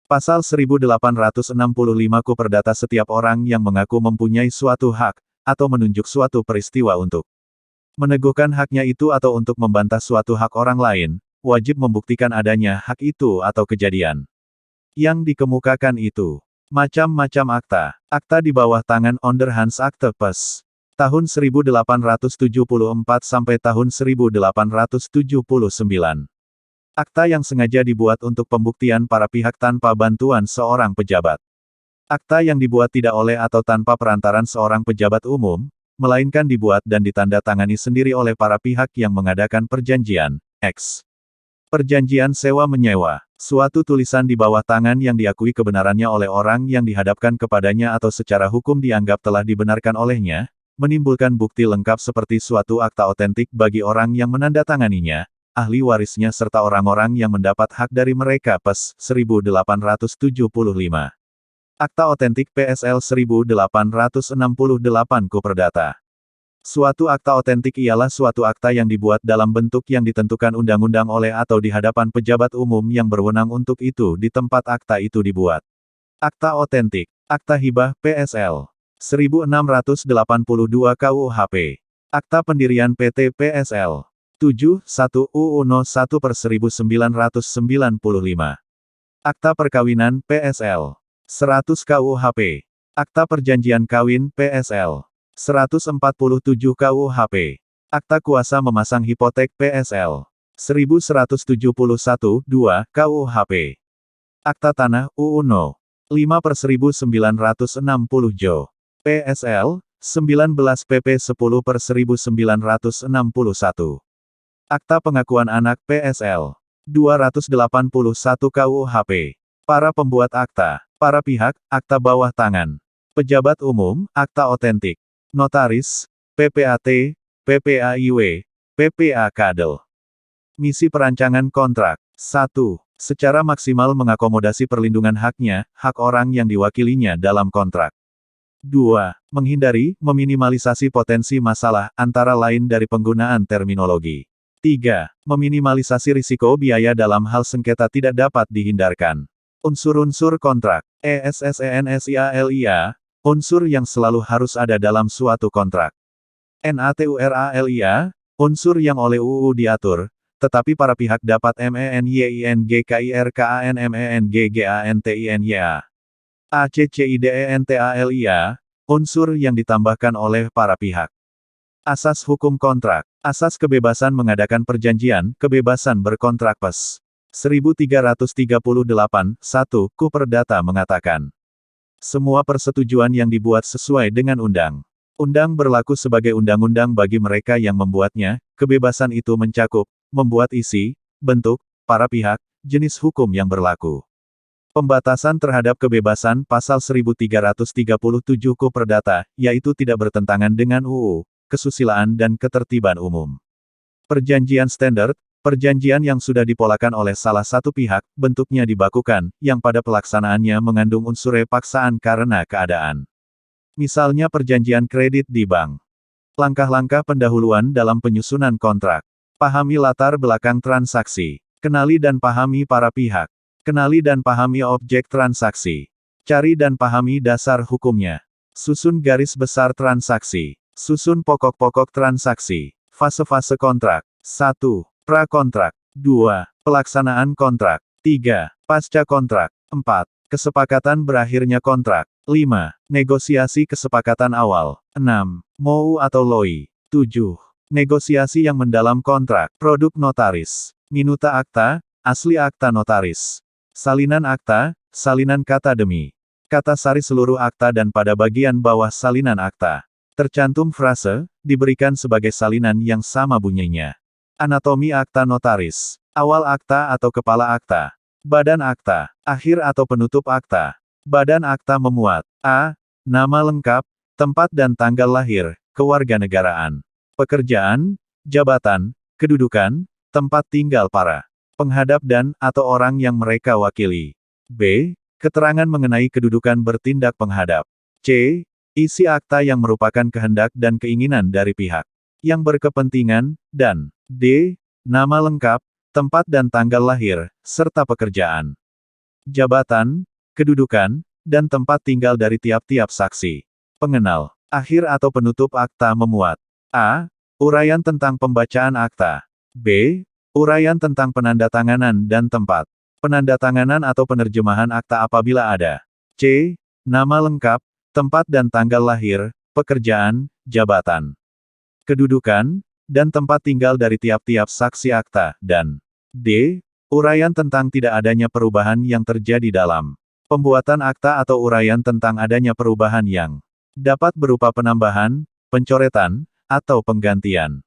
Pasal 1865 KUH Perdata setiap orang yang mengaku mempunyai suatu hak, atau menunjuk suatu peristiwa untuk meneguhkan haknya itu atau untuk membantah suatu hak orang lain, wajib membuktikan adanya hak itu atau kejadian yang dikemukakan itu. Macam-macam akta. Akta di bawah tangan Onderhandsakte Pes. Tahun 1874 sampai tahun 1879. Akta yang sengaja dibuat untuk pembuktian para pihak tanpa bantuan seorang pejabat. Akta yang dibuat tidak oleh atau tanpa perantaran seorang pejabat umum, melainkan dibuat dan ditandatangani sendiri oleh para pihak yang mengadakan perjanjian, X. Perjanjian sewa-menyewa. Suatu tulisan di bawah tangan yang diakui kebenarannya oleh orang yang dihadapkan kepadanya atau secara hukum dianggap telah dibenarkan olehnya, menimbulkan bukti lengkap seperti suatu akta otentik bagi orang yang menandatanganinya, ahli warisnya serta orang-orang yang mendapat hak dari mereka. Pes. 1875. Akta Otentik PSL 1868 KUH Perdata. Suatu akta otentik ialah suatu akta yang dibuat dalam bentuk yang ditentukan undang-undang oleh atau di hadapan pejabat umum yang berwenang untuk itu di tempat akta itu dibuat. Akta Otentik. Akta Hibah PSL 1682 KUHP. Akta Pendirian PT PSL 7.1 UU No. 1/1995. Akta Perkawinan PSL 100 KUHP. Akta Perjanjian Kawin PSL 147 KUHP. Akta Kuasa Memasang Hipotek PSL 1171-2 KUHP. Akta Tanah UU No. 5/1960 Jo. PSL 19 PP 10/1961. Akta Pengakuan Anak PSL 281 KUHP. Para pembuat akta, para pihak, akta bawah tangan. Pejabat umum, akta otentik. Notaris, PPAT, PPAIW, PPA Kadel. Misi perancangan kontrak. 1. Secara maksimal mengakomodasi perlindungan haknya, hak orang yang diwakilinya dalam kontrak. 2. Menghindari, meminimalisasi potensi masalah, antara lain dari penggunaan terminologi. 3. Meminimalisasi risiko biaya dalam hal sengketa tidak dapat dihindarkan. Unsur-unsur kontrak. ESSENSIALIA, unsur yang selalu harus ada dalam suatu kontrak. NATURALIA, unsur yang oleh UU diatur, tetapi para pihak dapat MENYINGKIRKANMENGGANTINYA. ACCIDENTALIA, unsur yang ditambahkan oleh para pihak. Asas hukum kontrak. Asas kebebasan mengadakan perjanjian, kebebasan berkontrak. Pes. 1338, 1, KUH Perdata mengatakan. Semua persetujuan yang dibuat sesuai dengan undang-undang berlaku sebagai undang-undang bagi mereka yang membuatnya. Kebebasan itu mencakup membuat isi, bentuk, para pihak, jenis hukum yang berlaku. Pembatasan terhadap kebebasan Pasal 1337 KUH Perdata, yaitu tidak bertentangan dengan UU, kesusilaan dan ketertiban umum. Perjanjian standar, perjanjian yang sudah dipolakan oleh salah satu pihak, bentuknya dibakukan, yang pada pelaksanaannya mengandung unsur paksaan karena keadaan. Misalnya perjanjian kredit di bank. Langkah-langkah pendahuluan dalam penyusunan kontrak. Pahami latar belakang transaksi. Kenali dan pahami para pihak. Kenali dan pahami objek transaksi. Cari dan pahami dasar hukumnya. Susun garis besar transaksi. Susun pokok-pokok transaksi. Fase-fase kontrak. 1. Pra-kontrak. 2. Pelaksanaan kontrak. 3. Pasca kontrak. 4. Kesepakatan berakhirnya kontrak. 5. Negosiasi kesepakatan awal. 6. MOU atau LOI. 7. Negosiasi yang mendalam kontrak. Produk notaris. Minuta akta, asli akta notaris. Salinan akta, salinan kata demi kata sari seluruh akta dan pada bagian bawah salinan akta. Tercantum frase, diberikan sebagai salinan yang sama bunyinya. Anatomi akta notaris. Awal akta atau kepala akta. Badan akta. Akhir atau penutup akta. Badan akta memuat a. Nama lengkap, tempat dan tanggal lahir, kewarganegaraan, pekerjaan, jabatan, kedudukan, tempat tinggal para penghadap dan atau orang yang mereka wakili. B. Keterangan mengenai kedudukan bertindak penghadap. C. Isi akta yang merupakan kehendak dan keinginan dari pihak yang berkepentingan, dan D. Nama lengkap, tempat dan tanggal lahir, serta pekerjaan. jabatan, kedudukan, dan tempat tinggal dari tiap-tiap saksi. Pengenal. Akhir atau penutup akta memuat. A. Uraian tentang pembacaan akta. B. Uraian tentang penandatanganan dan tempat penandatanganan atau penerjemahan akta apabila ada. C. Nama lengkap, tempat dan tanggal lahir, pekerjaan, jabatan, kedudukan, dan tempat tinggal dari tiap-tiap saksi akta, dan D. Uraian tentang tidak adanya perubahan yang terjadi dalam pembuatan akta atau uraian tentang adanya perubahan yang dapat berupa penambahan, pencoretan, atau penggantian.